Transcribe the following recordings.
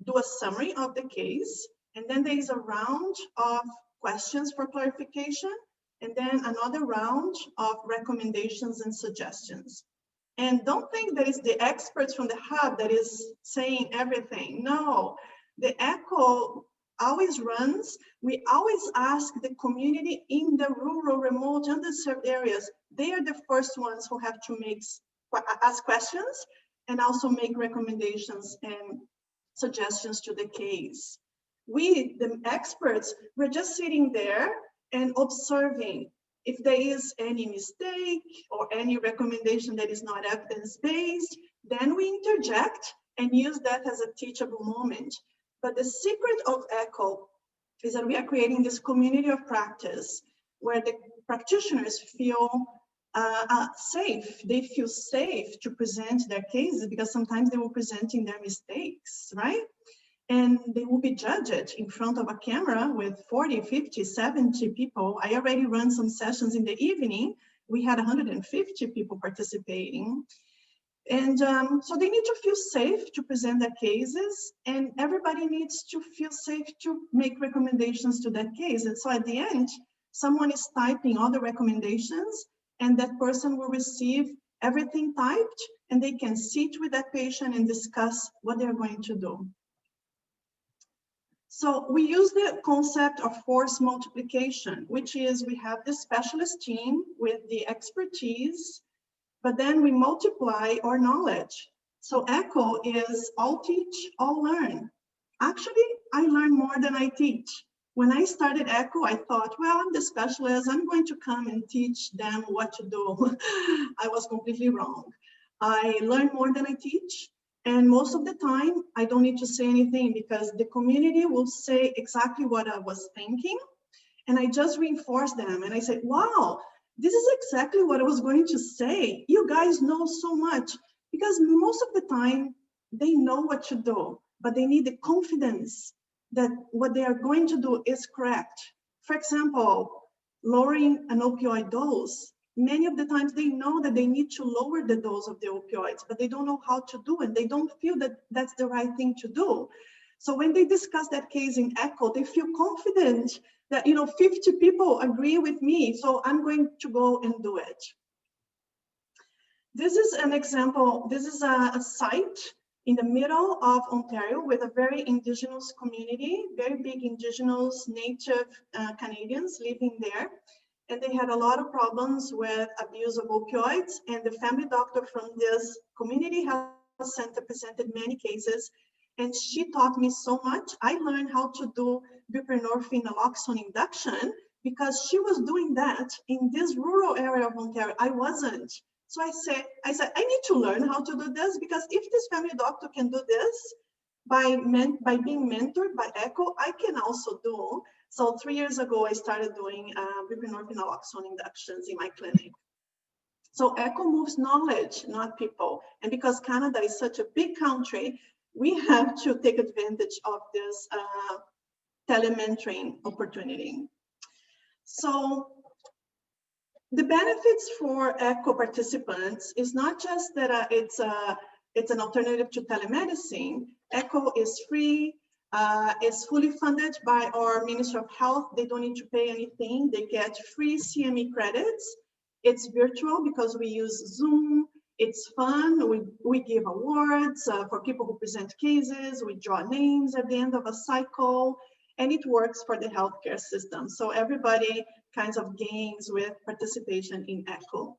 do a summary of the case, and then there is a round of questions for clarification, and then another round of recommendations and suggestions. And don't think that it's the experts from the hub that is saying everything. No, the ECHO always runs. We always ask the community in the rural, remote, underserved areas. They are the first ones who have to ask questions and also make recommendations and suggestions to the case. We, the experts, we're just sitting there and observing. If there is any mistake or any recommendation that is not evidence-based, then we interject and use that as a teachable moment. But the secret of ECHO is that we are creating this community of practice where the practitioners feel safe. They feel safe to present their cases because sometimes they were presenting their mistakes, right? And they will be judged in front of a camera with 40, 50, 70 people. I already run some sessions in the evening. We had 150 people participating. And so they need to feel safe to present their cases, and everybody needs to feel safe to make recommendations to that case. And so at the end, someone is typing all the recommendations, and that person will receive everything typed, and they can sit with that patient and discuss what they're going to do. So we use the concept of force multiplication, which is we have the specialist team with the expertise, but then we multiply our knowledge. So ECHO is all teach, all learn. Actually, I learn more than I teach. When I started ECHO, I thought, well, I'm the specialist. I'm going to come and teach them what to do. I was completely wrong. I learn more than I teach. And most of the time, I don't need to say anything because the community will say exactly what I was thinking. And I just reinforce them. And I say, wow, this is exactly what I was going to say. You guys know so much, because most of the time they know what to do, but they need the confidence that what they are going to do is correct. For example, lowering an opioid dose. Many of the times they know that they need to lower the dose of the opioids, but they don't know how to do it. They don't feel that that's the right thing to do. So when they discuss that case in ECHO, they feel confident that, 50 people agree with me, so I'm going to go and do it. This is an example. This is a site in the middle of Ontario with a very indigenous community, very big indigenous native Canadians living there. And they had a lot of problems with abuse of opioids. And the family doctor from this community health center presented many cases. And she taught me so much. I learned how to do buprenorphine naloxone induction because she was doing that in this rural area of Ontario. I wasn't. So I said, I need to learn how to do this, because if this family doctor can do this by being mentored by ECHO, I can also do. So 3 years ago, I started doing buprenorphine naloxone inductions in my clinic. So ECHO moves knowledge, not people. And because Canada is such a big country, we have to take advantage of this telementoring opportunity. So the benefits for ECHO participants is not just that it's an alternative to telemedicine. ECHO is free. It's fully funded by our Ministry of Health. They don't need to pay anything. They get free CME credits. It's virtual because we use Zoom. It's fun. We give awards for people who present cases. We draw names at the end of a cycle, and it works for the healthcare system. So everybody kinds of gains with participation in ECHO.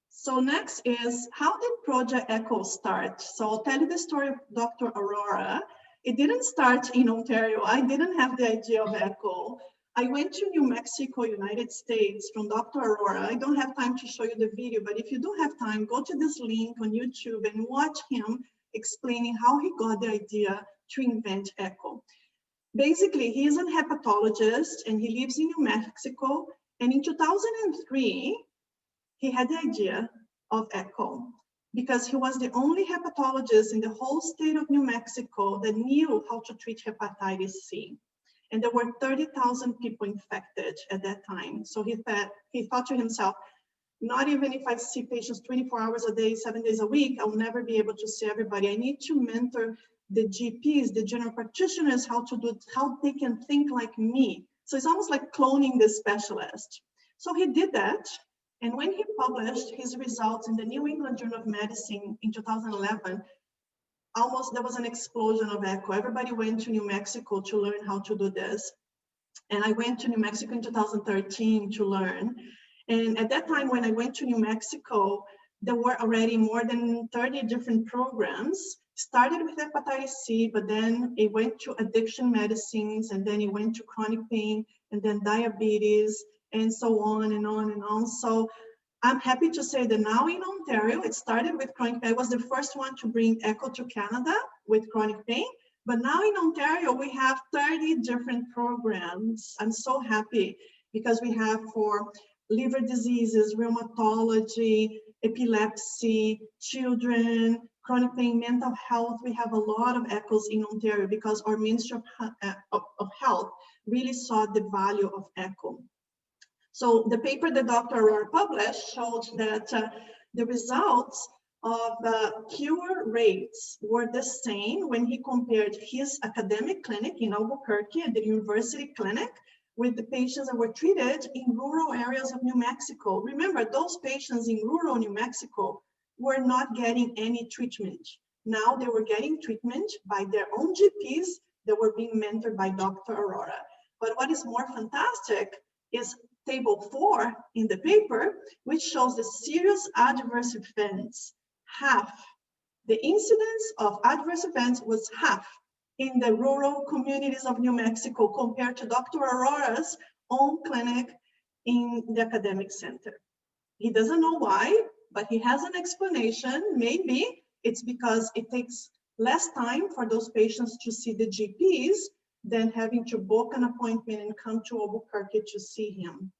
So next is, how did Project ECHO start? So I'll tell you the story of Dr. Aurora. It didn't start in Ontario. I didn't have the idea of ECHO. I went to New Mexico, United States from Dr. Aurora. I don't have time to show you the video, but if you do have time, go to this link on YouTube and watch him explaining how he got the idea to invent ECHO. Basically, he is a hepatologist and he lives in New Mexico. And in 2003, he had the idea of ECHO because he was the only hepatologist in the whole state of New Mexico that knew how to treat hepatitis C. And there were 30,000 people infected at that time. So he thought to himself, not even if I see patients 24 hours a day, 7 days a week, I'll never be able to see everybody. I need to mentor the GPs, the general practitioners, how they can think like me. So it's almost like cloning the specialist. So he did that. And when he published his results in the New England Journal of Medicine in 2011, there was an explosion of echo. Everybody went to New Mexico to learn how to do this. And I went to New Mexico in 2013 to learn. And at that time, when I went to New Mexico, there were already more than 30 different programs. Started with hepatitis C, but then it went to addiction medicines, and then it went to chronic pain, and then diabetes, and so on and on and on. So I'm happy to say that now in Ontario, it started with chronic pain. I was the first one to bring echo to Canada with chronic pain. But now in Ontario, we have 30 different programs. I'm so happy because we have for liver diseases, rheumatology, epilepsy, children, chronic pain, mental health. We have a lot of echoes in Ontario because our Ministry of Health really saw the value of echo. So the paper that Dr. Aurora published showed that the results of cure rates were the same when he compared his academic clinic in Albuquerque and the university clinic with the patients that were treated in rural areas of New Mexico. Remember, those patients in rural New Mexico were not getting any treatment. Now they were getting treatment by their own GPs that were being mentored by Dr. Aurora. But what is more fantastic is table 4 in the paper, which shows the serious adverse events. Half. The incidence of adverse events was half in the rural communities of New Mexico compared to Dr. Aurora's own clinic in the academic center. He doesn't know why, but he has an explanation. Maybe it's because it takes less time for those patients to see the GPs than having to book an appointment and come to Albuquerque to see him.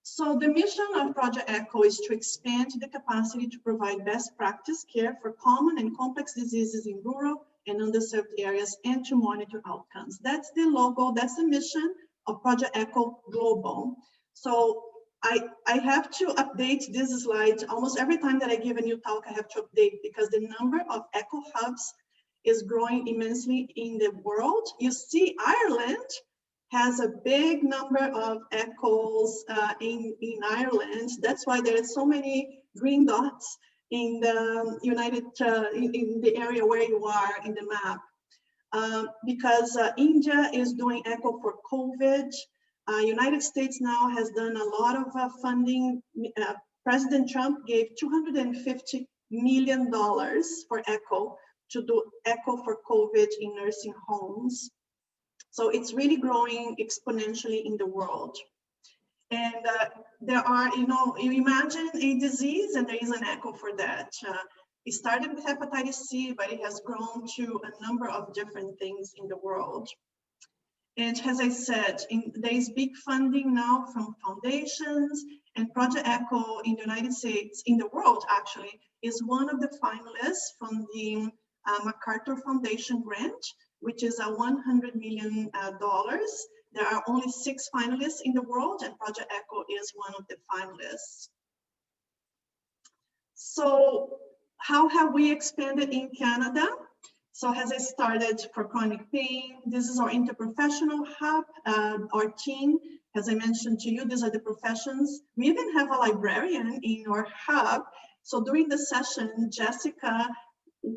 So the mission of Project ECHO is to expand the capacity to provide best practice care for common and complex diseases in rural and underserved areas and to monitor outcomes. That's the logo, that's the mission of Project ECHO Global. So I have to update this slide. Almost every time that I give a new talk, I have to update because the number of ECHO hubs is growing immensely in the world. You see Ireland has a big number of echoes in Ireland. That's why there are so many green dots in the in the area where you are in the map. Because India is doing echo for COVID. United States now has done a lot of funding. President Trump gave $250 million for echo to do echo for COVID in nursing homes. So it's really growing exponentially in the world. And there are, you imagine a disease and there is an echo for that. It started with hepatitis C, but it has grown to a number of different things in the world. And as I said, there is big funding now from foundations, and Project ECHO in the United States, in the world actually, is one of the finalists from the MacArthur Foundation grant, which is $100 million. There are only 6 finalists in the world, and Project ECHO is one of the finalists. So how have we expanded in Canada? So as I started for chronic pain, this is our interprofessional hub. Our team, as I mentioned to you, these are the professions. We even have a librarian in our hub. So during the session, Jessica,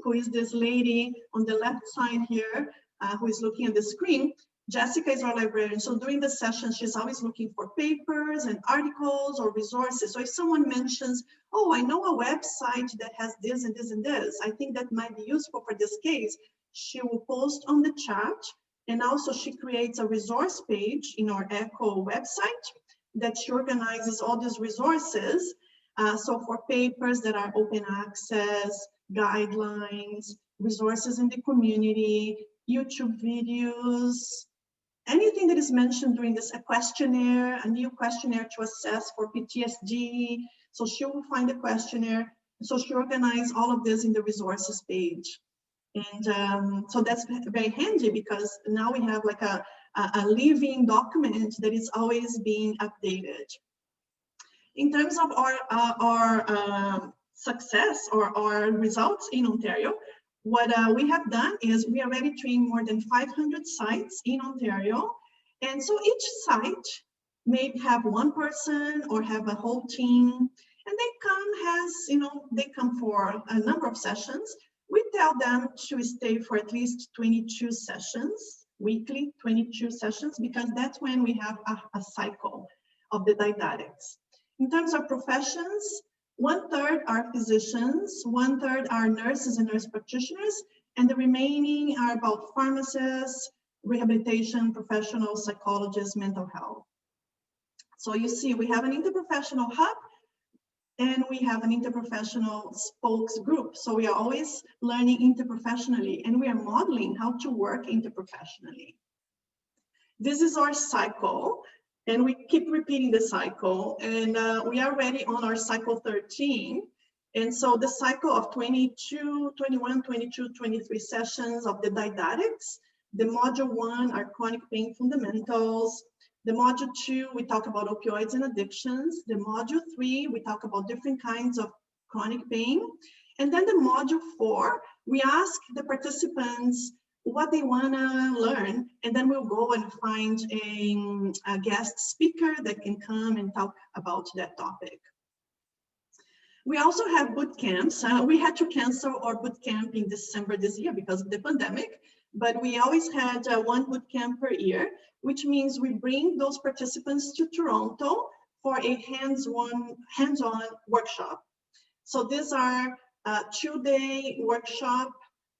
who is this lady on the left side here, who is looking at the screen, Jessica is our librarian. So during the session, she's always looking for papers and articles or resources. So if someone mentions, oh, I know a website that has this and this and this, I think that might be useful for this case, she will post on the chat. And also she creates a resource page in our ECHO website that she organizes all these resources. So for papers that are open access, guidelines, resources in the community, YouTube videos, anything that is mentioned during this, a questionnaire, a new questionnaire to assess for PTSD. So she will find a questionnaire. So she organized all of this in the resources page. And so that's very handy because now we have like a living document that is always being updated. In terms of our success or our results in Ontario, what we have done is we already trained more than 500 sites in Ontario. And so each site may have one person or have a whole team, and they come for a number of sessions. We tell them to stay for at least 22 sessions, weekly 22 sessions, because that's when we have a cycle of the didactics. In terms of professions, 1/3 are physicians, 1/3 are nurses and nurse practitioners, and the remaining are about pharmacists, rehabilitation professionals, psychologists, mental health. So you see, we have an interprofessional hub and we have an interprofessional spokes group. So we are always learning interprofessionally, and we are modeling how to work interprofessionally. This is our cycle, and we keep repeating the cycle, and we are already on our cycle 13. And so the cycle of 21, 22, 23 sessions of the didactics. The module 1 are chronic pain fundamentals. The module 2, we talk about opioids and addictions. The module 3, we talk about different kinds of chronic pain. And then the module 4, we ask the participants what they want to learn, and then we'll go and find a guest speaker that can come and talk about that topic. We also have boot camps. We had to cancel our boot camp in December this year because of the pandemic, but we always had one boot camp per year, which means we bring those participants to Toronto for a hands-on workshop. So these are a 2-day workshop.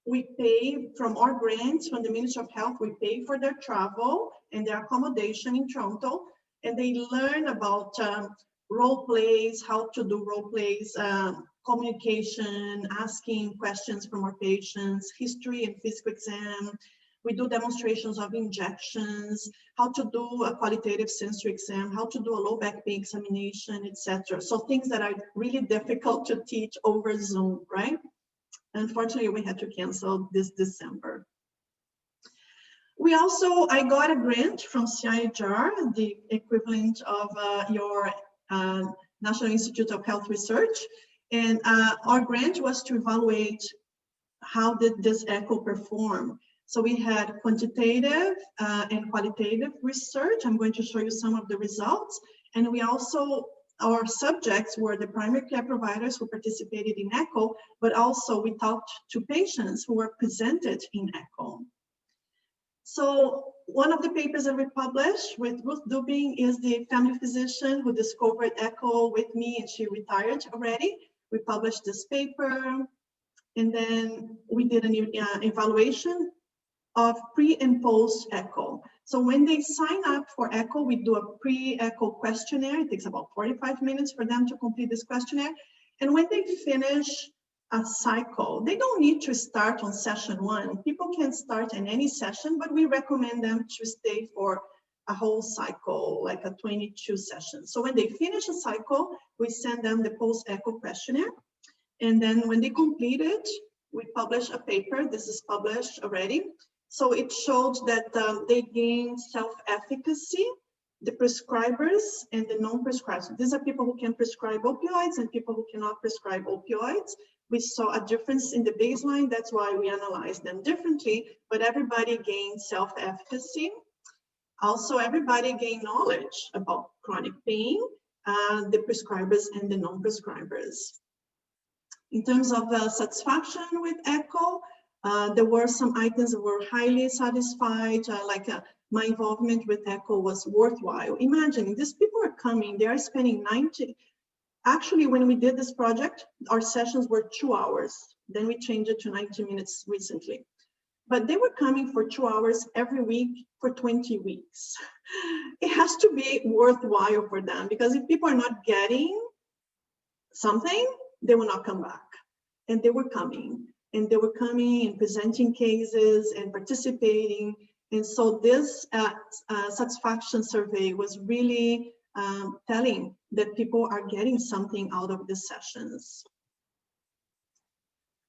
We pay from our grants, from the Ministry of Health, we pay for their travel and their accommodation in Toronto, and they learn about role plays, how to do role plays, communication, asking questions from our patients, history and physical exam. We do demonstrations of injections, how to do a qualitative sensory exam, how to do a low back pain examination, etc. So things that are really difficult to teach over Zoom, right? Unfortunately, we had to cancel this December. I got a grant from CIHR, the equivalent of your National Institute of Health Research. And our grant was to evaluate how did this echo perform. So we had quantitative and qualitative research. I'm going to show you some of the results. And we also, our subjects were the primary care providers who participated in ECHO, but also we talked to patients who were presented in ECHO. So one of the papers that we published with Ruth Dubing is the family physician who discovered ECHO with me, and she retired already. We published this paper, and then we did an evaluation of pre and post ECHO. So when they sign up for ECHO, we do a pre-ECHO questionnaire. It takes about 45 minutes for them to complete this questionnaire. And when they finish a cycle, they don't need to start on session 1. People can start in any session, but we recommend them to stay for a whole cycle, like a 22 sessions. So when they finish a cycle, we send them the post-ECHO questionnaire. And then when they complete it, we publish a paper. This is published already. So it showed that they gained self-efficacy, the prescribers and the non-prescribers. These are people who can prescribe opioids and people who cannot prescribe opioids. We saw a difference in the baseline. That's why we analyzed them differently, but everybody gained self-efficacy. Also, everybody gained knowledge about chronic pain, the prescribers and the non-prescribers. In terms of satisfaction with ECHO, there were some items that were highly satisfied, my involvement with ECHO was worthwhile. Imagine, these people are coming, they are spending 90, actually when we did this project, our sessions were 2 hours. Then we changed it to 90 minutes recently. But they were coming for 2 hours every week for 20 weeks. It has to be worthwhile for them, because if people are not getting something, they will not come back. And they were coming. And they were coming and presenting cases and participating. And so this satisfaction survey was really telling that people are getting something out of the sessions.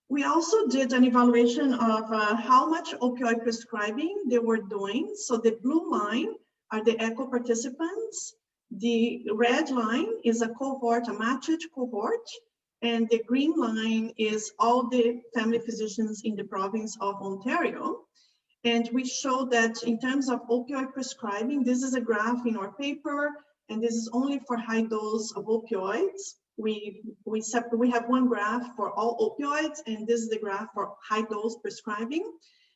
We also did an evaluation of how much opioid prescribing they were doing. So the blue line are the ECHO participants. The red line is a cohort, a matched cohort. And the green line is all the family physicians in the province of Ontario. And we show that in terms of opioid prescribing, this is a graph in our paper, and this is only for high dose of opioids. We have one graph for all opioids, and this is the graph for high dose prescribing.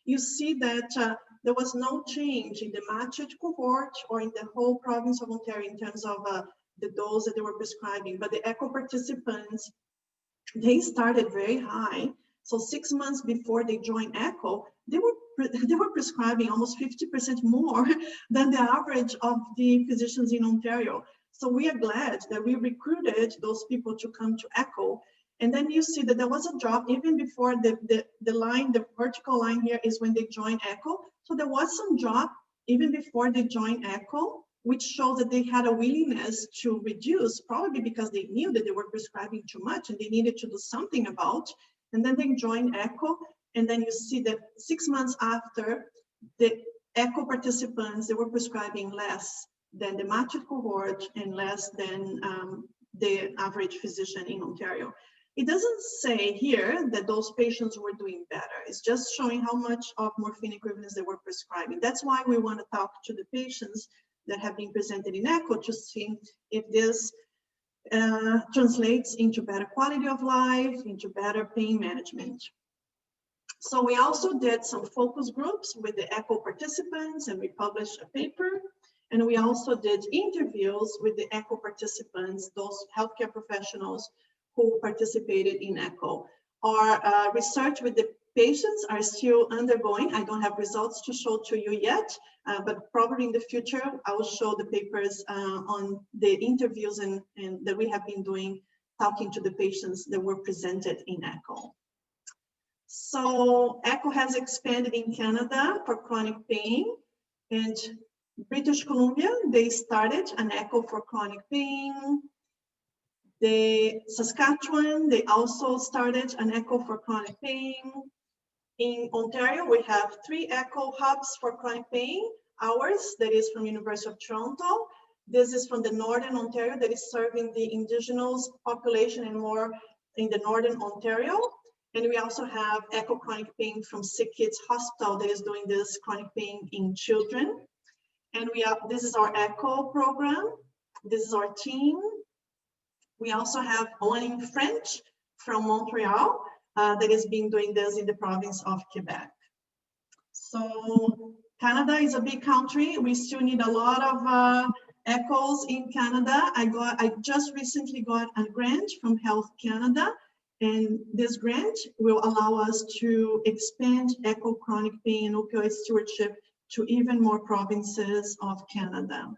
You see that there was no change in the matched cohort or in the whole province of Ontario in terms of the dose that they were prescribing, but the ECHO participants, they started very high. So 6 months before they joined ECHO, they were prescribing almost 50% more than the average of the physicians in Ontario. So we are glad that we recruited those people to come to ECHO. And then you see that there was a drop even before the line, the vertical line here is when they joined ECHO. So there was some drop even before they joined ECHO, which shows that they had a willingness to reduce, probably because they knew that they were prescribing too much and they needed to do something about. And then they joined ECHO. And then you see that 6 months after, the ECHO participants, they were prescribing less than the matched cohort and less than the average physician in Ontario. It doesn't say here that those patients were doing better. It's just showing how much of morphine equivalents they were prescribing. That's why we want to talk to the patients that have been presented in ECHO to see if this translates into better quality of life, into better pain management. So we also did some focus groups with the ECHO participants, and we published a paper. And we also did interviews with the ECHO participants, those healthcare professionals who participated in ECHO. Our research with the patients are still undergoing. I don't have results to show to you yet, but probably in the future, I will show the papers on the interviews and that we have been doing, talking to the patients that were presented in ECHO. So ECHO has expanded in Canada for chronic pain, and British Columbia, they started an ECHO for chronic pain. The Saskatchewan, they also started an ECHO for chronic pain. In Ontario, we have 3 ECHO hubs for chronic pain. Ours, that is from University of Toronto. This is from the Northern Ontario, that is serving the Indigenous population and more in the Northern Ontario. And we also have ECHO chronic pain from Sick Kids Hospital that is doing this chronic pain in children. And this is our ECHO program. This is our team. We also have one in French from Montreal that is being doing this in the province of Quebec. So Canada is a big country. We still need a lot of ECHOs in Canada. I just recently got a grant from Health Canada, and this grant will allow us to expand ECHO chronic pain and opioid stewardship to even more provinces of Canada.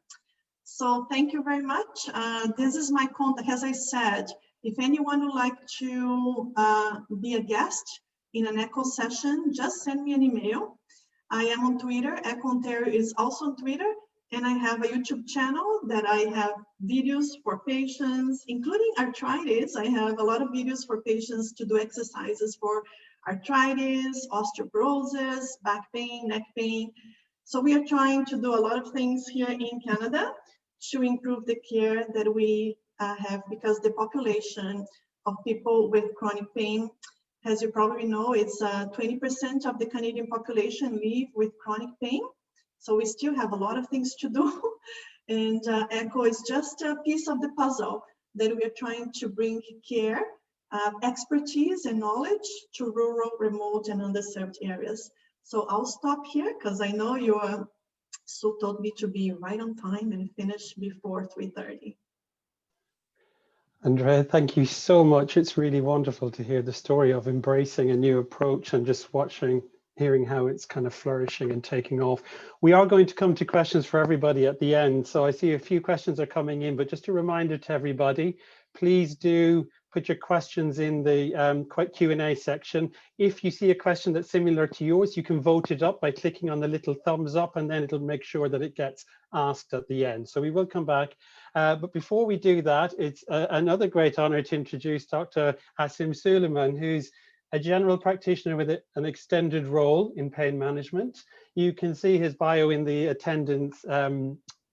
So thank you very much. This is my contact. As I said, if anyone would like to be a guest in an ECHO session, just send me an email. I am on Twitter. ECHO Ontario is also on Twitter. And I have a YouTube channel that I have videos for patients, including arthritis. I have a lot of videos for patients to do exercises for arthritis, osteoporosis, back pain, neck pain. So we are trying to do a lot of things here in Canada to improve the care that we have, because the population of people with chronic pain, as you probably know, it's 20% of the Canadian population live with chronic pain. So we still have a lot of things to do. And ECHO is just a piece of the puzzle that we are trying to bring care, expertise and knowledge to rural, remote and underserved areas. So I'll stop here because I know you Sue told me to be right on time and finish before 3:30. Andrea, thank you so much. It's really wonderful to hear the story of embracing a new approach and just hearing how it's kind of flourishing and taking off. We are going to come to questions for everybody at the end. So I see a few questions are coming in, but just a reminder to everybody, please do put your questions in the Q&A section. If you see a question that's similar to yours, you can vote it up by clicking on the little thumbs up, and then it'll make sure that it gets asked at the end. So we will come back. But before we do that, it's another great honor to introduce Dr. Asim Suleman, who's a general practitioner with an extended role in pain management. You can see his bio in the attendance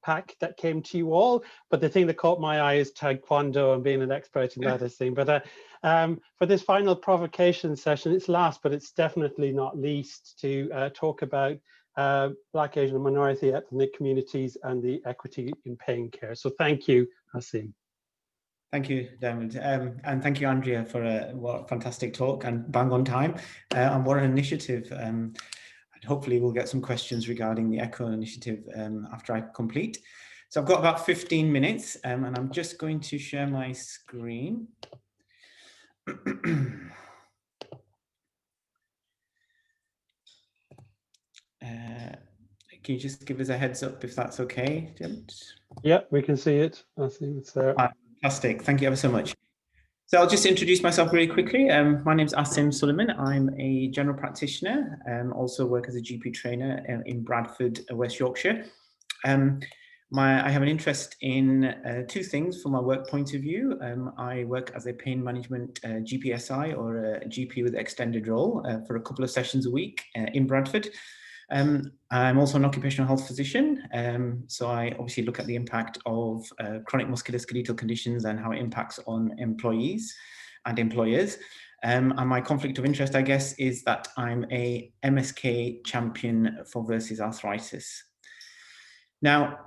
pack that came to you all, but the thing that caught my eye is Taekwondo and being an expert in that, Asim. But for this final provocation session, it's last, but it's definitely not least, to talk about Black, Asian and minority ethnic communities and the equity in pain care. So thank you, Asim. Thank you, Diarmuid, and thank you, Andrea, for what a fantastic talk and bang on time, and what an initiative. And hopefully we'll get some questions regarding the ECHO initiative after I complete. So I've got about 15 minutes, and I'm just going to share my screen. Can you just give us a heads up if that's okay, Jim? Yeah, we can see it. I think it's there. Fantastic. Thank you ever so much. So I'll just introduce myself really quickly. My name's Asim Suleman. I'm a general practitioner and also work as a GP trainer in Bradford, West Yorkshire. I have an interest in two things from my work point of view. I work as a pain management GPSI, or a GP with extended role, for a couple of sessions a week in Bradford. I'm also an occupational health physician, so I obviously look at the impact of chronic musculoskeletal conditions and how it impacts on employees and employers. And my conflict of interest, I guess, is that I'm a MSK champion for versus arthritis. Now,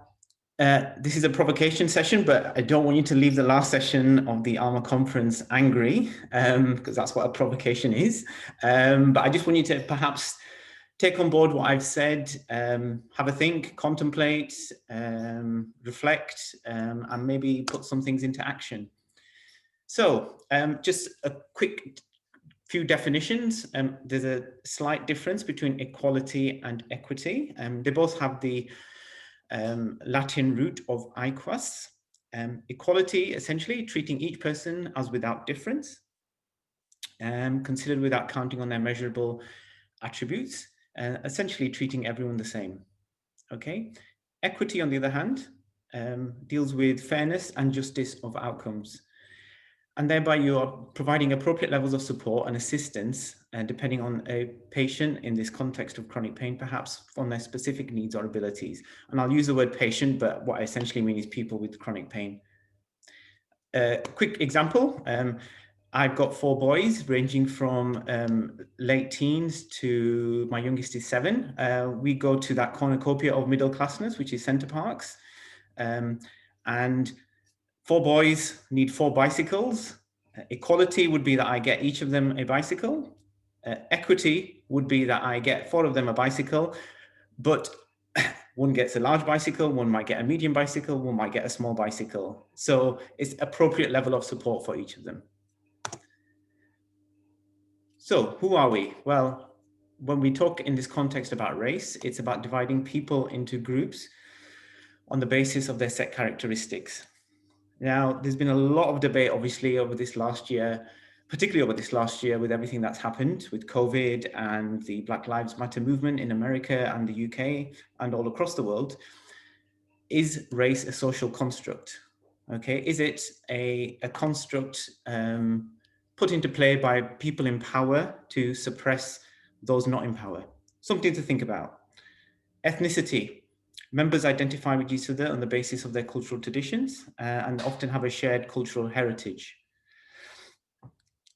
this is a provocation session, but I don't want you to leave the last session of the ARMA conference angry, because that's what a provocation is. But I just want you to perhaps take on board what I've said, have a think, contemplate, reflect, and maybe put some things into action. So just a quick few definitions. There's a slight difference between equality and equity. They both have the Latin root of aequas. Equality, essentially treating each person as without difference, considered without counting on their measurable attributes. Essentially treating everyone the same. Okay. Equity, on the other hand, deals with fairness and justice of outcomes, and thereby you are providing appropriate levels of support and assistance, depending on a patient, in this context of chronic pain, perhaps on their specific needs or abilities. And I'll use the word patient, but what I essentially mean is people with chronic pain. Quick example. I've got 4 boys ranging from late teens to my youngest is 7. We go to that cornucopia of middle classness, which is Center Parks. And 4 boys need 4 bicycles. Equality would be that I get each of them a bicycle. Equity would be that I get 4 of them a bicycle, but one gets a large bicycle, one might get a medium bicycle, one might get a small bicycle. So it's appropriate level of support for each of them. So who are we? Well, when we talk in this context about race, it's about dividing people into groups on the basis of their set characteristics. Now, there's been a lot of debate, obviously, over this last year, particularly over this last year with everything that's happened with COVID and the Black Lives Matter movement in America and the UK and all across the world. Is race a social construct? Okay, is it a construct put into play by people in power to suppress those not in power? Something to think about. Ethnicity. Members identify with each other on the basis of their cultural traditions and often have a shared cultural heritage.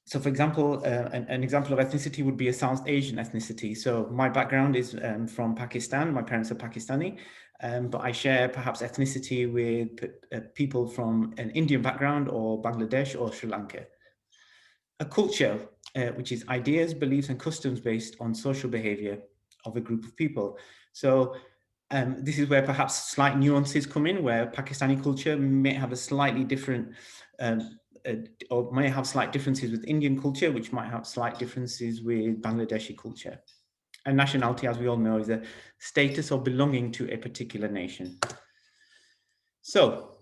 So for example, an example of ethnicity would be a South Asian ethnicity. So my background is from Pakistan. My parents are Pakistani, but I share perhaps ethnicity with people from an Indian background or Bangladesh or Sri Lanka. A culture, which is ideas, beliefs, and customs based on social behavior of a group of people. So this is where perhaps slight nuances come in, where Pakistani culture may have a slightly different, or may have slight differences with Indian culture, which might have slight differences with Bangladeshi culture. And nationality, as we all know, is a status of belonging to a particular nation. So,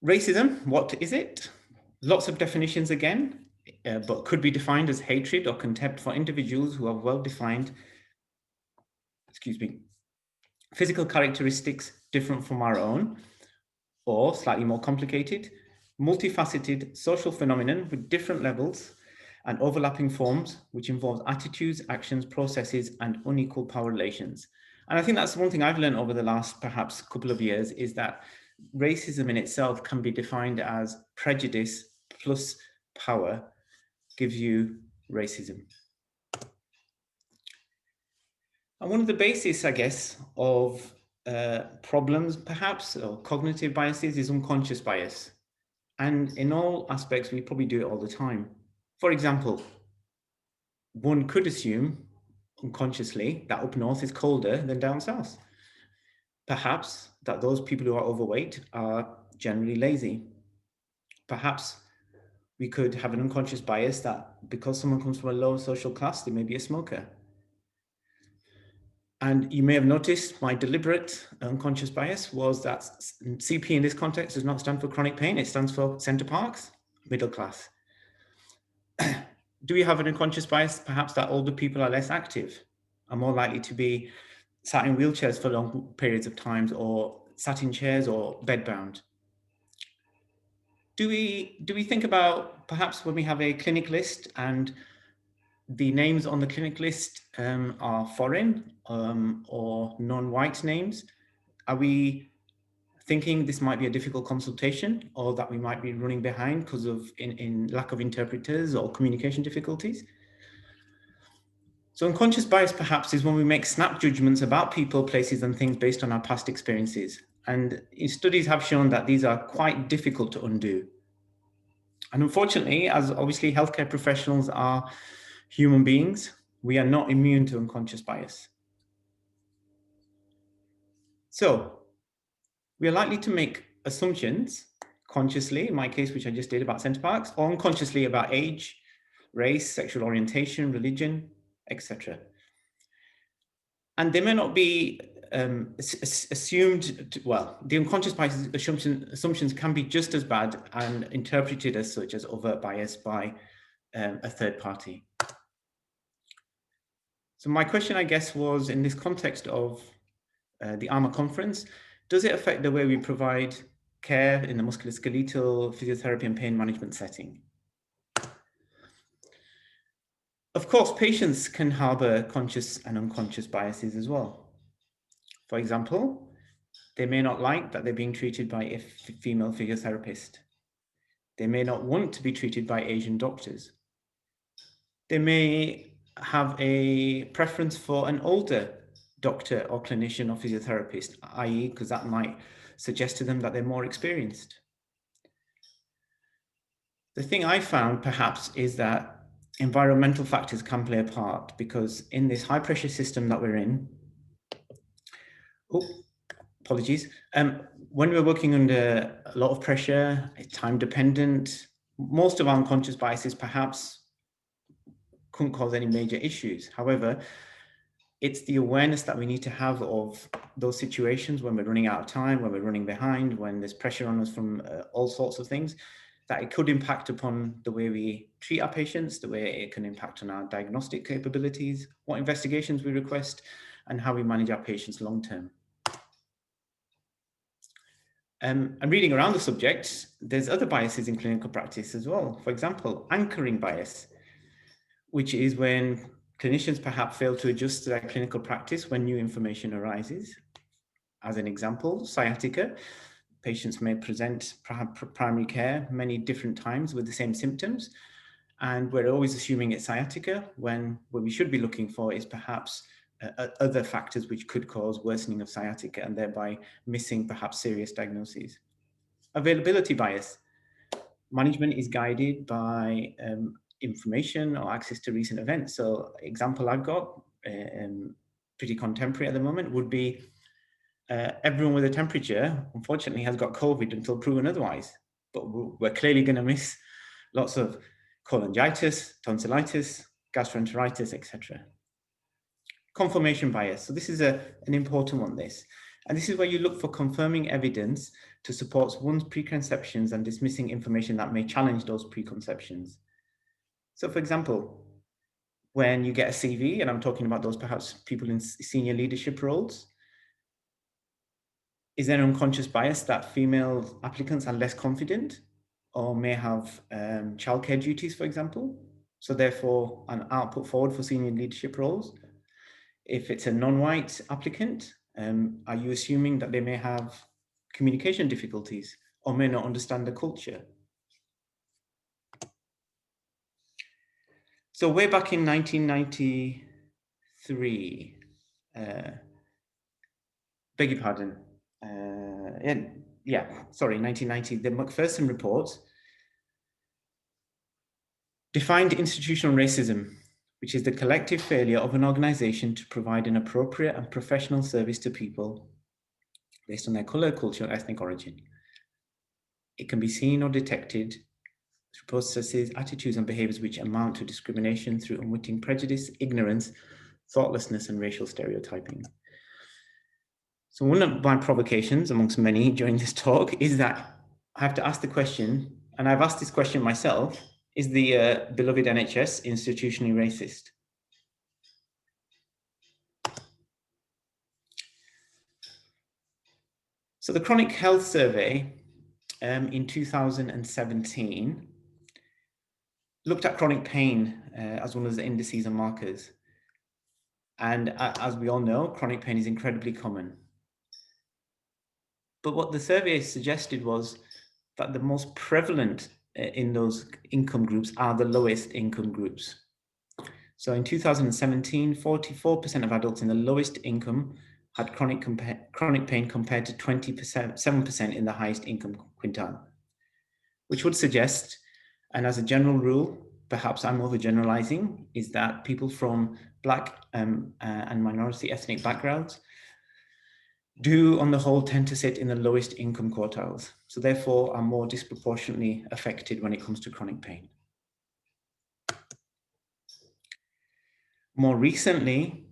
racism, what is it? Lots of definitions again, but could be defined as hatred or contempt for individuals who have well-defined, physical characteristics different from our own, or slightly more complicated, multifaceted social phenomenon with different levels and overlapping forms, which involves attitudes, actions, processes, and unequal power relations. And I think that's one thing I've learned over the last perhaps couple of years, is that racism in itself can be defined as prejudice plus power gives you racism. And one of the bases, I guess, of problems perhaps, or cognitive biases, is unconscious bias. And in all aspects, we probably do it all the time. For example, one could assume unconsciously that up north is colder than down south. Perhaps that those people who are overweight are generally lazy. Perhaps we could have an unconscious bias that because someone comes from a low social class, they may be a smoker. And you may have noticed my deliberate unconscious bias was that CP in this context does not stand for chronic pain, it stands for Center Parcs, middle class. Do we have an unconscious bias, perhaps, that older people are less active, are more likely to be sat in wheelchairs for long periods of time, or sat in chairs or bedbound? Do we think about perhaps when we have a clinic list and the names on the clinic list are foreign or non-white names, are we thinking this might be a difficult consultation, or that we might be running behind because of in lack of interpreters or communication difficulties? So unconscious bias perhaps is when we make snap judgments about people, places and things based on our past experiences. And studies have shown that these are quite difficult to undo. And unfortunately, as obviously healthcare professionals are human beings, we are not immune to unconscious bias. So we are likely to make assumptions consciously, in my case, which I just did about Center Parcs, or unconsciously about age, race, sexual orientation, religion, etc. And they may not be assumed, well, the unconscious bias assumptions can be just as bad and interpreted as such as overt bias by a third party. So my question, I guess, was in this context of the ARMA conference, does it affect the way we provide care in the musculoskeletal physiotherapy and pain management setting? Of course, patients can harbor conscious and unconscious biases as well. For example, they may not like that they're being treated by a female physiotherapist. They may not want to be treated by Asian doctors. They may have a preference for an older doctor or clinician or physiotherapist, i.e., because that might suggest to them that they're more experienced. The thing I found perhaps is that environmental factors can play a part, because in this high pressure system that we're in, apologies, when we're working under a lot of pressure, time dependent, most of our unconscious biases perhaps couldn't cause any major issues. However, it's the awareness that we need to have of those situations when we're running out of time, when we're running behind, when there's pressure on us from all sorts of things, that it could impact upon the way we treat our patients, the way it can impact on our diagnostic capabilities, what investigations we request, and how we manage our patients long term. And reading around the subject, there's other biases in clinical practice as well. For example, anchoring bias, which is when clinicians perhaps fail to adjust their clinical practice when new information arises. As an example, sciatica. Patients may present primary care many different times with the same symptoms, and we're always assuming it's sciatica when what we should be looking for is perhaps other factors which could cause worsening of sciatica and thereby missing perhaps serious diagnoses. Availability bias. Management is guided by information or access to recent events. So example I've got, pretty contemporary at the moment, would be everyone with a temperature, unfortunately, has got COVID until proven otherwise. But we're clearly going to miss lots of cholangitis, tonsillitis, gastroenteritis, etc. Confirmation bias. So this is an important one, this. And this is where you look for confirming evidence to support one's preconceptions and dismissing information that may challenge those preconceptions. So for example, when you get a CV, and I'm talking about those perhaps people in senior leadership roles, is there an unconscious bias that female applicants are less confident or may have childcare duties, for example? So therefore, an output forward for senior leadership roles. If it's a non-white applicant, are you assuming that they may have communication difficulties or may not understand the culture? So way back in 1993, beg your pardon, 1990, the Macpherson report defined institutional racism, which is the collective failure of an organization to provide an appropriate and professional service to people based on their color, culture, or ethnic origin. It can be seen or detected through processes, attitudes, and behaviors which amount to discrimination through unwitting prejudice, ignorance, thoughtlessness, and racial stereotyping. So one of my provocations, amongst many during this talk, is that I have to ask the question, and I've asked this question myself, is the beloved NHS institutionally racist? So the Chronic Health Survey in 2017 looked at chronic pain as one of the indices and markers. And as we all know, chronic pain is incredibly common. But what the survey suggested was that the most prevalent in those income groups are the lowest income groups. So in 2017, 44% of adults in the lowest income had chronic pain compared to 7% in the highest income quintile, which would suggest, and as a general rule, perhaps I'm overgeneralizing, is that people from Black and minority ethnic backgrounds do on the whole tend to sit in the lowest income quartiles, so therefore are more disproportionately affected when it comes to chronic pain. More recently,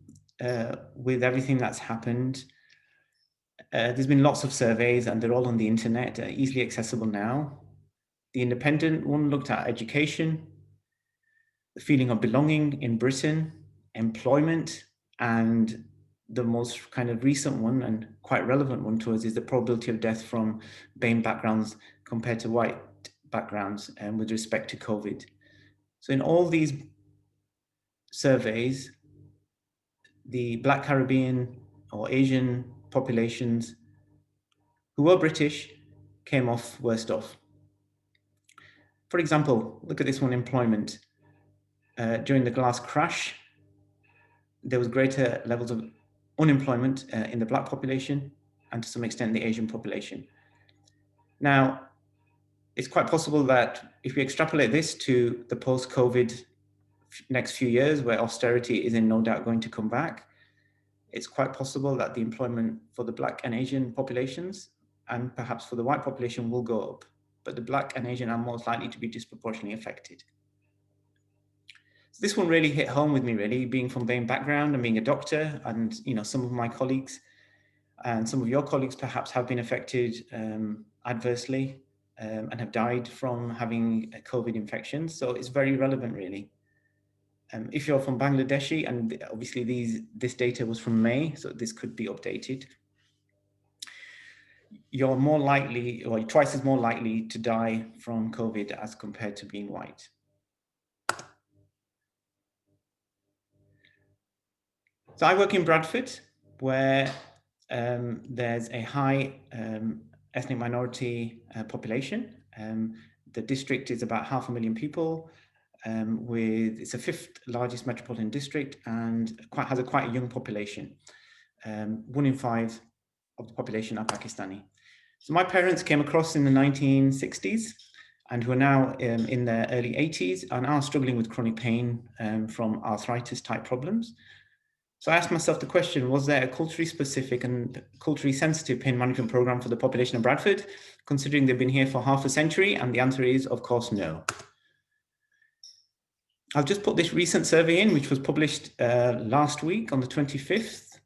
with everything that's happened, there's been lots of surveys and they're all on the internet, easily accessible now. The independent one looked at education, the feeling of belonging in Britain, employment, and the most kind of recent one and quite relevant one to us is the probability of death from BAME backgrounds compared to white backgrounds with respect to COVID. So in all these surveys, the Black Caribbean or Asian populations who were British came off worst off. For example, look at this one, employment. During the glass crash, there was greater levels of unemployment in the Black population and to some extent the Asian population. Now, it's quite possible that if we extrapolate this to the post-COVID next few years where austerity is in no doubt going to come back, it's quite possible that the employment for the Black and Asian populations and perhaps for the white population will go up, but the Black and Asian are most likely to be disproportionately affected. So this one really hit home with me, really, being from BAME background and being a doctor, and some of my colleagues and some of your colleagues perhaps have been affected adversely and have died from having COVID infections. So it's very relevant, really. If you're from Bangladeshi, and obviously this data was from May, so this could be updated, you're more likely, or twice as more likely to die from COVID as compared to being white. So I work in Bradford, where there's a high ethnic minority population. The district is about 500,000 people. It's the 5th largest metropolitan district and has quite a young population. 1 in 5 of the population are Pakistani. So my parents came across in the 1960s and who are now in their early 80s and are struggling with chronic pain from arthritis type problems. So I asked myself the question, was there a culturally specific and culturally sensitive pain management program for the population of Bradford, considering they've been here for half a century? And the answer is, of course, no. I'll just put this recent survey in, which was published last week on the 25th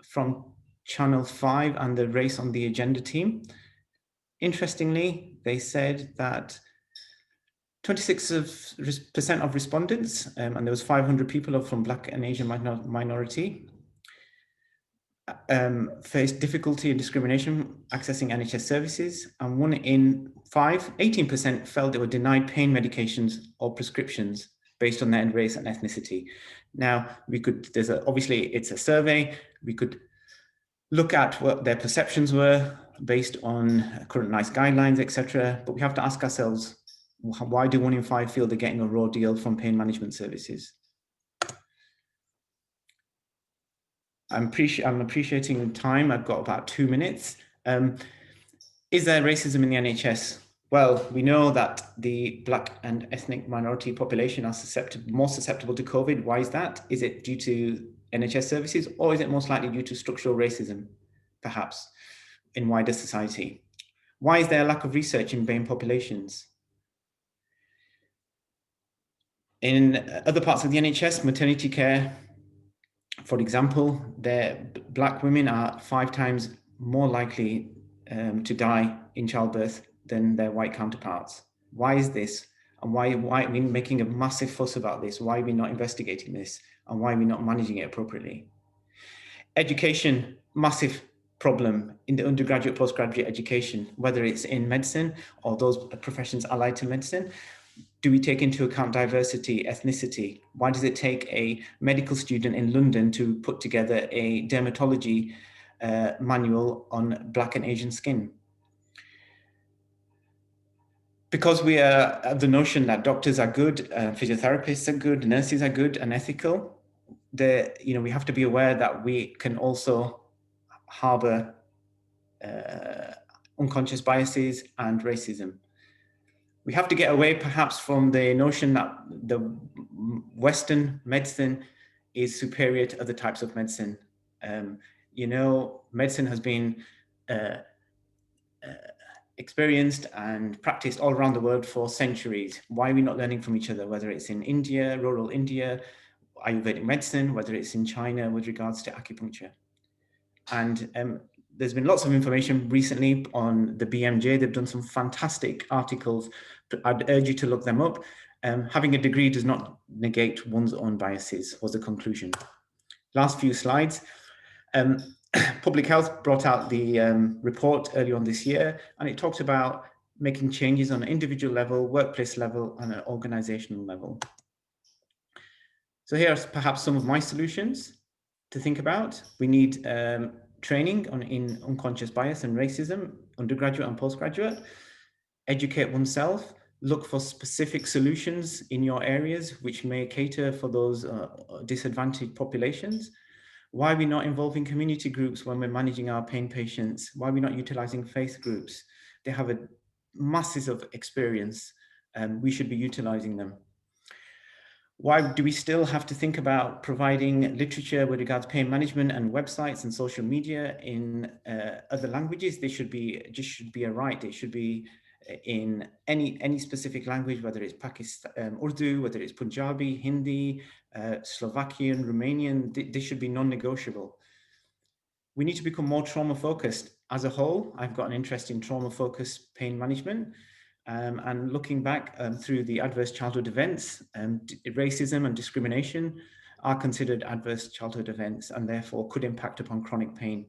from Channel 5 and the Race on the Agenda team. Interestingly, they said that 26% of respondents, and there was 500 people from Black and Asian minority, faced difficulty and discrimination accessing NHS services, and 1 in 5, 18% felt they were denied pain medications or prescriptions based on their race and ethnicity. Now, obviously it's a survey. We could look at what their perceptions were based on current NICE guidelines, etc. But we have to ask ourselves, why do 1 in 5 feel they're getting a raw deal from pain management services? I'm appreciating time. I've got about 2 minutes. Is there racism in the NHS? Well, we know that the Black and ethnic minority population are more susceptible to COVID. Why is that? Is it due to NHS services, or is it most likely due to structural racism, perhaps, in wider society? Why is there a lack of research in BAME populations? In other parts of the NHS, maternity care, for example, Black women are 5 times more likely to die in childbirth than their white counterparts. Why is this? And why are we making a massive fuss about this? Why are we not investigating this? And why are we not managing it appropriately? Education, massive problem in the undergraduate, postgraduate education, whether it's in medicine or those professions allied to medicine. Do we take into account diversity, ethnicity? Why does it take a medical student in London to put together a dermatology manual on Black and Asian skin? Because we are of the notion that doctors are good, physiotherapists are good, nurses are good and ethical, we have to be aware that we can also harbor unconscious biases and racism. We have to get away perhaps from the notion that the Western medicine is superior to other types of medicine. Medicine has been experienced and practiced all around the world for centuries. Why are we not learning from each other, whether it's in India, rural India, Ayurvedic medicine, whether it's in China with regards to acupuncture? And there's been lots of information recently on the BMJ. They've done some fantastic articles. I'd urge you to look them up. Having a degree does not negate one's own biases, was the conclusion. Last few slides. Public Health brought out the report earlier on this year, and it talked about making changes on an individual level, workplace level, and an organizational level. So here are perhaps some of my solutions to think about. We need training in unconscious bias and racism, undergraduate and postgraduate. Educate oneself, look for specific solutions in your areas which may cater for those disadvantaged populations. Why are we not involving community groups when we're managing our pain patients? Why are we not utilizing faith groups? They have masses of experience, and we should be utilizing them. Why do we still have to think about providing literature with regards to pain management and websites and social media in other languages? This should be a right. It should be in any specific language, whether it's Pakistan, Urdu, whether it's Punjabi, Hindi, Slovakian, Romanian. This should be non-negotiable. We need to become more trauma-focused as a whole. I've got an interest in trauma-focused pain management. And looking back through the adverse childhood events, racism and discrimination are considered adverse childhood events and therefore could impact upon chronic pain.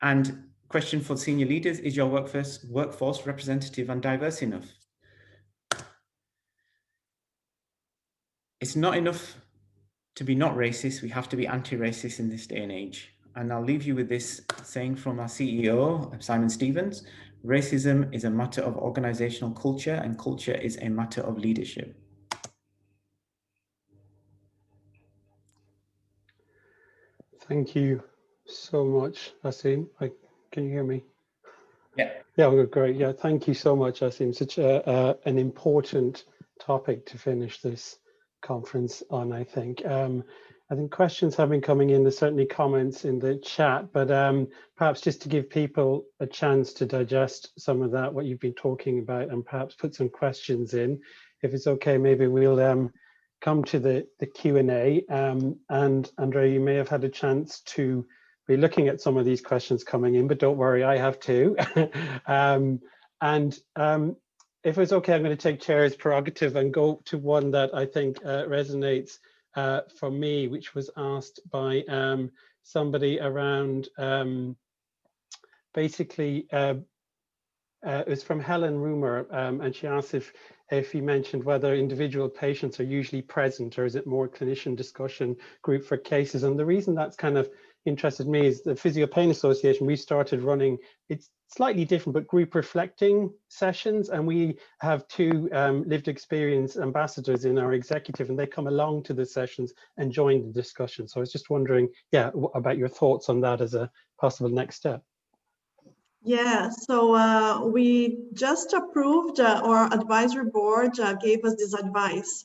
And question for senior leaders, is your workforce representative and diverse enough? It's not enough to be not racist, we have to be anti-racist in this day and age. And I'll leave you with this saying from our CEO, Simon Stevens: racism is a matter of organizational culture, and culture is a matter of leadership. Thank you so much, Asim. Can you hear me? Yeah. Yeah, great. Yeah, thank you so much, Asim. Such an important topic to finish this conference on, I think. I think questions have been coming in. There's certainly comments in the chat, but perhaps just to give people a chance to digest some of that, what you've been talking about, and perhaps put some questions in. If it's okay, maybe we'll come to the Q&A. And Andrea, you may have had a chance to be looking at some of these questions coming in, but don't worry, I have too. If it's okay, I'm going to take chair's prerogative and go to one that I think resonates for me, which was asked by somebody around basically it was from Helen Rumer, and she asked if you mentioned whether individual patients are usually present, or is it more clinician discussion group for cases? And the reason that's kind of interested me is the Physio Pain Association, we started running, it's slightly different, but group reflecting sessions. And we have two lived experience ambassadors in our executive, and they come along to the sessions and join the discussion. So I was just wondering, yeah, about your thoughts on that as a possible next step. Yeah, so we just approved, our advisory board gave us this advice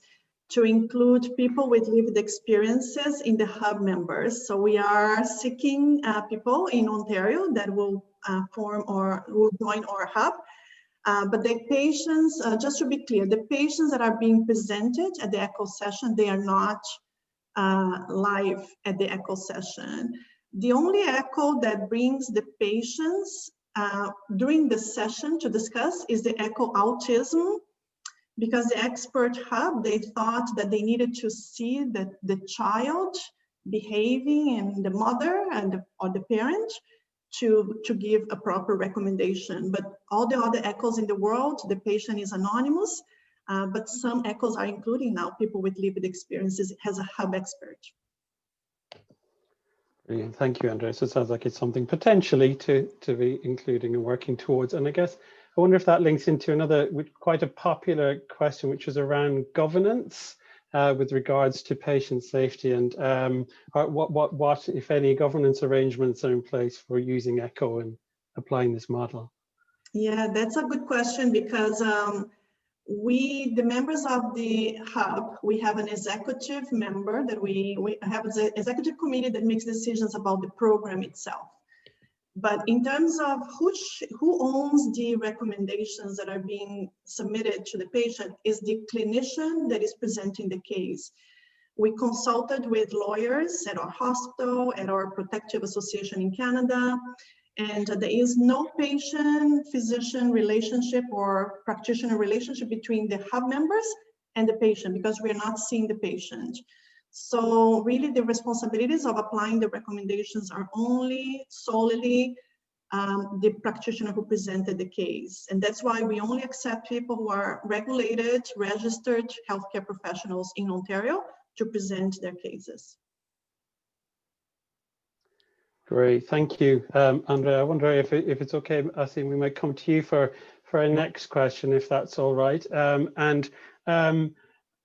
to include people with lived experiences in the hub members. So we are seeking people in Ontario that will form or will join our hub. But the patients, just to be clear, the patients that are being presented at the echo session, they are not live at the echo session. The only echo that brings the patients during the session to discuss is the echo autism, because the expert hub, they thought that they needed to see that the child behaving and the mother and or the parent to give a proper recommendation. But all the other echoes in the world, the patient is anonymous, but some echoes are including now people with lived experiences as a hub expert. Brilliant. Thank you, Andrea. So it sounds like it's something potentially to be including and working towards. And I guess I wonder if that links into another quite a popular question, which is around governance with regards to patient safety, and what, if any, governance arrangements are in place for using ECHO and applying this model? Yeah, that's a good question, because we, the members of the hub, we have an executive member that we have an executive committee that makes decisions about the program itself. But in terms of who owns the recommendations that are being submitted to the patient is the clinician that is presenting the case. We consulted with lawyers at our hospital, at our protective association in Canada, and there is no patient-physician relationship or practitioner relationship between the hub members and the patient, because we're not seeing the patient. So really the responsibilities of applying the recommendations are solely the practitioner who presented the case. And that's why we only accept people who are regulated, registered healthcare professionals in Ontario to present their cases. Great, thank you, Andrea. I wonder if it's okay, Asim, we might come to you for our next question, if that's all right.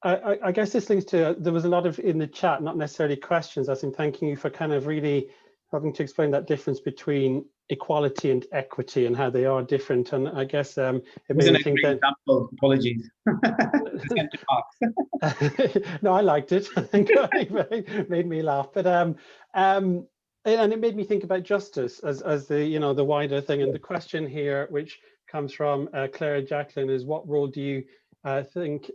I guess this links to, there was a lot of in the chat, not necessarily questions. Asim, thanking you for kind of really having to explain that difference between equality and equity and how they are different. And I guess it made me think that. Example. Apologies. No, I liked it. I think it made me laugh. But and it made me think about justice as the the wider thing. And the question here, which comes from Claire Jacqueline, is what role do you think?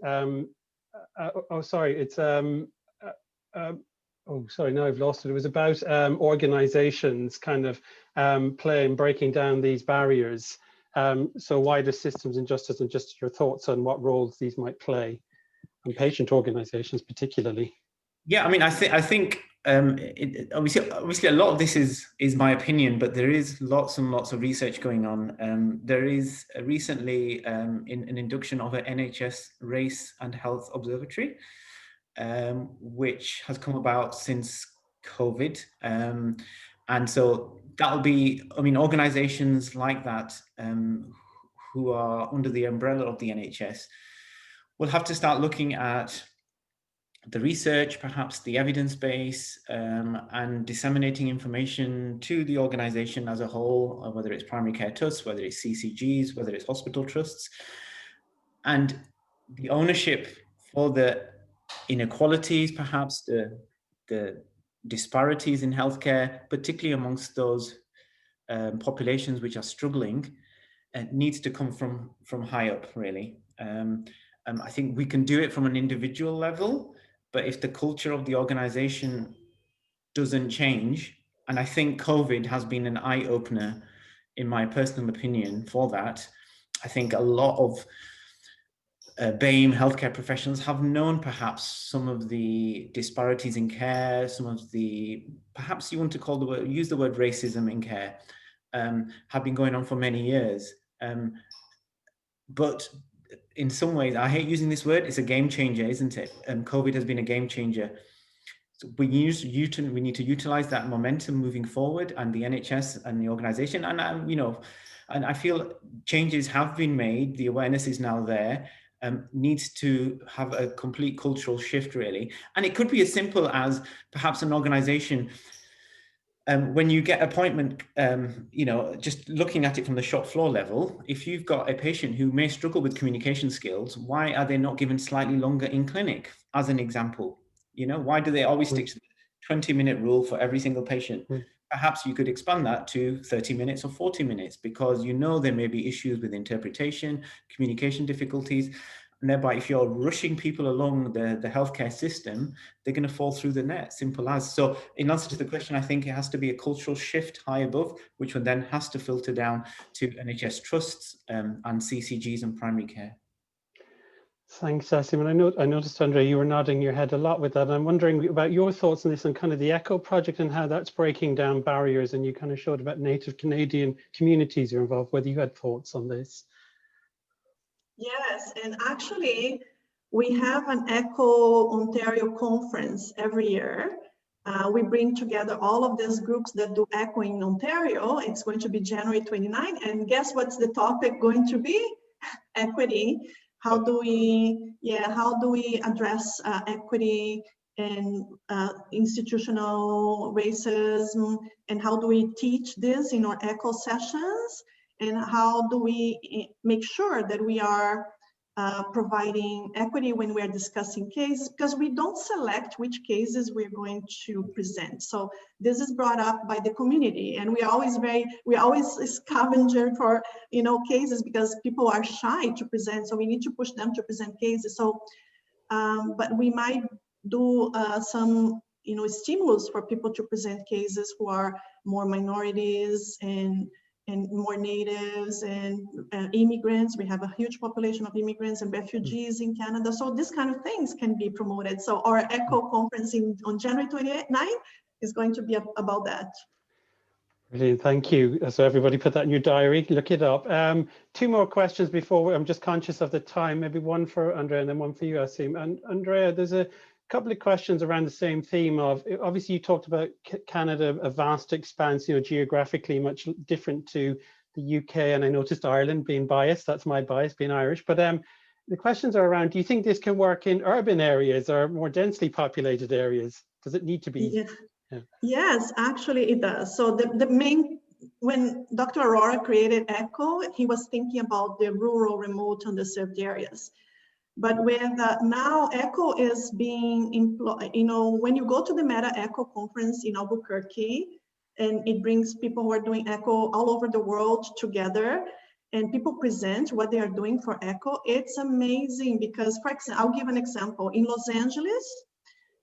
Oh, sorry, it's oh, sorry, now I've lost it. It was about organizations kind of breaking down these barriers. So wider systems and justice, and just your thoughts on what roles these might play, and patient organizations particularly. Yeah, I mean, I think obviously a lot of this is my opinion, but there is lots and lots of research going on. There is recently an induction of an NHS Race and Health Observatory, which has come about since COVID. And so that'll be, I mean, organizations like that who are under the umbrella of the NHS will have to start looking at the research, perhaps the evidence base, and disseminating information to the organization as a whole, whether it's primary care trusts, whether it's CCGs, whether it's hospital trusts. And the ownership for the inequalities, perhaps the disparities in healthcare, particularly amongst those populations which are struggling, needs to come from high up, really. I think we can do it from an individual level, but if the culture of the organization doesn't change, and I think COVID has been an eye-opener, in my personal opinion, for that. I think a lot of BAME healthcare professionals have known perhaps some of the disparities in care, some of the, perhaps you want to use the word racism in care, have been going on for many years. But in some ways, I hate using this word, it's a game changer, isn't it? COVID has been a game changer. So we need to utilize that momentum moving forward, and the NHS and the organization, and you know, and I feel changes have been made, the awareness is now there, needs to have a complete cultural shift really. And it could be as simple as perhaps an organization, when you get appointment, you know, just looking at it from the shop floor level, if you've got a patient who may struggle with communication skills, why are they not given slightly longer in clinic, as an example? You know, why do they always stick to the 20-minute rule for every single patient? Perhaps you could expand that to 30 minutes or 40 minutes, because you know there may be issues with interpretation, communication difficulties, and thereby if you're rushing people along the healthcare system, they're going to fall through the net, simple as. So in answer to the question, I think it has to be a cultural shift high above, which one then has to filter down to NHS trusts and CCGs and primary care. Thanks, Asim. And I noticed, Andrea, you were nodding your head a lot with that. I'm wondering about your thoughts on this and kind of the ECHO project and how that's breaking down barriers. And you kind of showed about Native Canadian communities you're involved, whether you had thoughts on this. Yes, and actually, we have an ECHO Ontario conference every year. We bring together all of these groups that do ECHO in Ontario. It's going to be January 29, and guess what's the topic going to be? Equity. How do we address equity and institutional racism, and how do we teach this in our ECHO sessions? And how do we make sure that we are providing equity when we are discussing cases, because we don't select which cases we're going to present. So this is brought up by the community, and we always scavenger for, you know, cases because people are shy to present. So we need to push them to present cases. So, but we might do some, you know, stimulus for people to present cases who are more minorities and more natives and immigrants. We have a huge population of immigrants and refugees in Canada. So these kind of things can be promoted. So our ECHO conference on January 29th is going to be about that. Brilliant, thank you. So everybody put that in your diary, look it up. 2 more questions before, I'm just conscious of the time, maybe one for Andrea and then one for you, Asim. And Andrea, there's a couple of questions around the same theme of, obviously you talked about Canada, a vast expanse, you know, geographically much different to the UK, and I noticed Ireland, being biased, that's my bias, being Irish, but the questions are around, do you think this can work in urban areas or more densely populated areas? Does it need to be? Yeah. Yeah. Yes, actually it does. So the main, when Dr. Aurora created ECHO, he was thinking about the rural, remote, underserved areas. But with now ECHO is being employed, you know, when you go to the Meta ECHO conference in Albuquerque, and it brings people who are doing ECHO all over the world together, and people present what they are doing for ECHO, it's amazing because, for example, I'll give an example. In Los Angeles,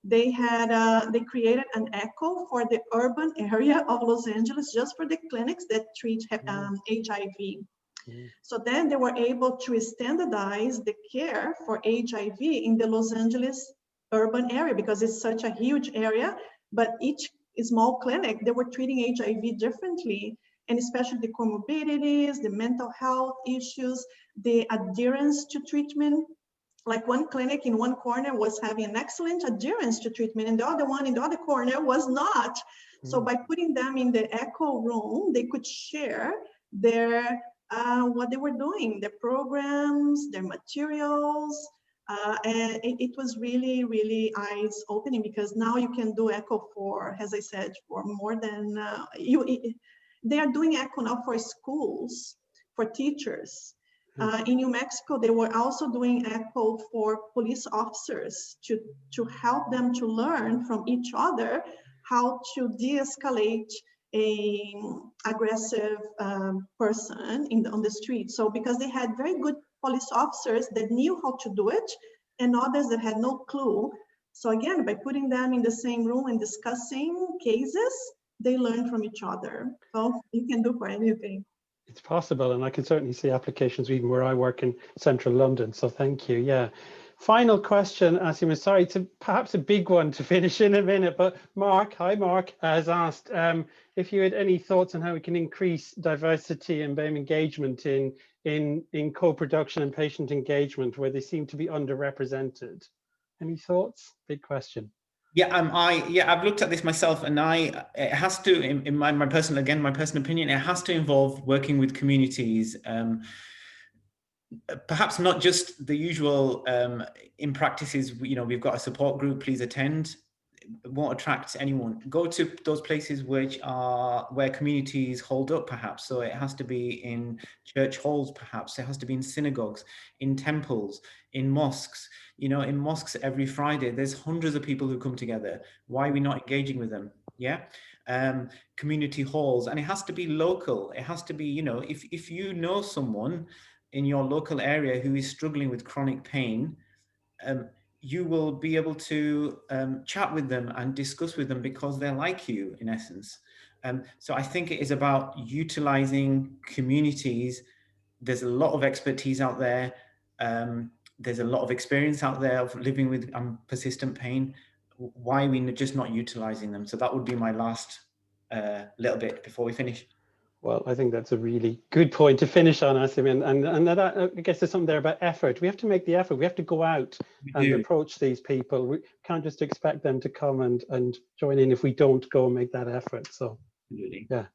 they had they created an ECHO for the urban area of Los Angeles just for the clinics that treat HIV. So then they were able to standardize the care for HIV in the Los Angeles urban area because it's such a huge area, but each small clinic, they were treating HIV differently, and especially the comorbidities, the mental health issues, the adherence to treatment. Like one clinic in one corner was having an excellent adherence to treatment, and the other one in the other corner was not. So by putting them in the ECHO room, they could share their what they were doing, their programs, their materials, and it was really, really eyes-opening because now you can do ECHO for, as I said, for more than they are doing ECHO now for schools, for teachers. In New Mexico, they were also doing ECHO for police officers to help them to learn from each other how to de-escalate a aggressive person on the street. So because they had very good police officers that knew how to do it and others that had no clue. So again, by putting them in the same room and discussing cases, they learn from each other. So you can do for anything. It's possible, and I can certainly see applications even where I work in central London. So thank you. Yeah. Final question, Asim. Sorry, it's perhaps a big one to finish in a minute, but Mark, hi Mark, has asked if you had any thoughts on how we can increase diversity and BAME engagement in in co-production and patient engagement where they seem to be underrepresented? Any thoughts? Big question. Yeah, I've looked at this myself, and it has to, in my personal opinion, it has to involve working with communities. Perhaps not just the usual in practices, we've got a support group, please attend. It won't attract anyone. Go to those places where communities hold up, perhaps. So it has to be in church halls, perhaps. It has to be in synagogues, in temples, in mosques. In mosques every Friday, there's hundreds of people who come together. Why are we not engaging with them? Yeah. Community halls, and it has to be local. It has to be, if you know someone in your local area who is struggling with chronic pain, you will be able to chat with them and discuss with them because they're like you, in essence. So I think it is about utilizing communities. There's a lot of expertise out there. There's a lot of experience out there of living with persistent pain. Why are we just not utilizing them? So that would be my last little bit before we finish. Well, I think that's a really good point to finish on, Asim, and that, I guess there's something there about effort. We have to make the effort. We have to go out and approach these people. We can't just expect them to come and join in if we don't go and make that effort. So, Absolutely. Yeah.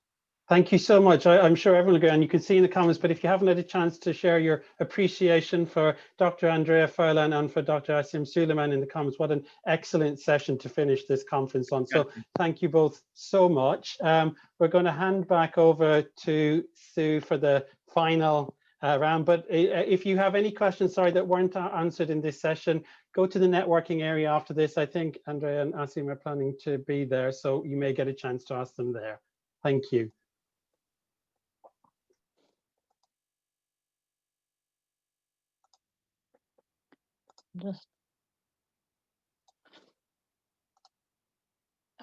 Thank you so much. I'm sure everyone will agree, and you can see in the comments, but if you haven't had a chance to share your appreciation for Dr. Andrea Furlan and for Dr. Asim Suleman in the comments, what an excellent session to finish this conference on. So thank you both so much. We're going to hand back over to Sue for the final round, but if you have any questions, sorry, that weren't answered in this session, go to the networking area after this. I think Andrea and Asim are planning to be there, so you may get a chance to ask them there. Thank you.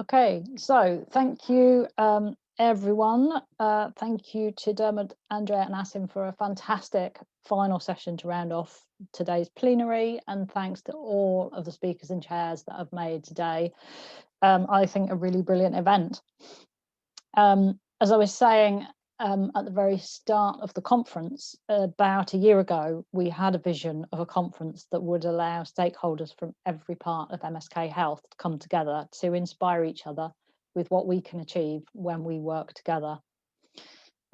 Okay, so thank you everyone. Thank you to Diarmuid, Andrea and Asim for a fantastic final session to round off today's plenary, and thanks to all of the speakers and chairs that have made today, I think, a really brilliant event. As I was saying at the very start of the conference, about a year ago, we had a vision of a conference that would allow stakeholders from every part of MSK Health to come together to inspire each other with what we can achieve when we work together.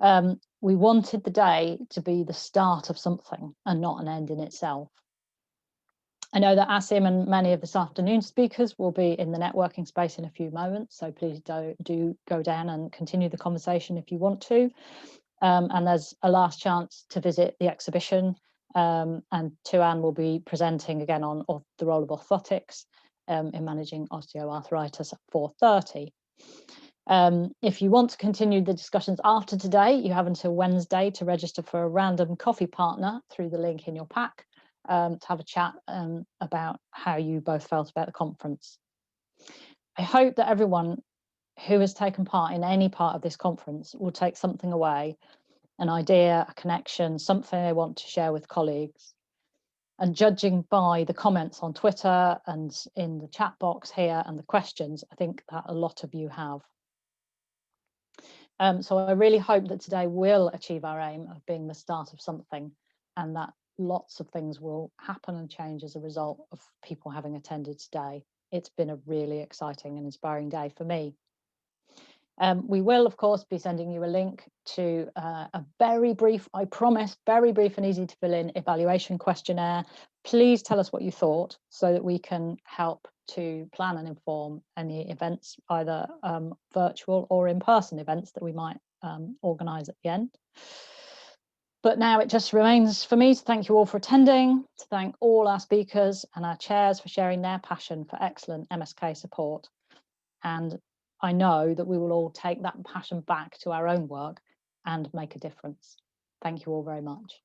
We wanted the day to be the start of something and not an end in itself. I know that Asim and many of this afternoon's speakers will be in the networking space in a few moments, so please do go down and continue the conversation if you want to. And there's a last chance to visit the exhibition, and Tuan will be presenting again on the role of orthotics in managing osteoarthritis at 4:30. If you want to continue the discussions after today, you have until Wednesday to register for a random coffee partner through the link in your pack. To have a chat about how you both felt about the conference. I hope that everyone who has taken part in any part of this conference will take something away, an idea, a connection, something they want to share with colleagues. And judging by the comments on Twitter and in the chat box here and the questions, I think that a lot of you have. So I really hope that today will achieve our aim of being the start of something, and that lots of things will happen and change as a result of people having attended today. It's been a really exciting and inspiring day for me. We will, of course, be sending you a link to a very brief, I promise, very brief and easy to fill in evaluation questionnaire. Please tell us what you thought so that we can help to plan and inform any events, either virtual or in-person events that we might organise at the end. But now it just remains for me to thank you all for attending, to thank all our speakers and our chairs for sharing their passion for excellent MSK support. And I know that we will all take that passion back to our own work and make a difference. Thank you all very much.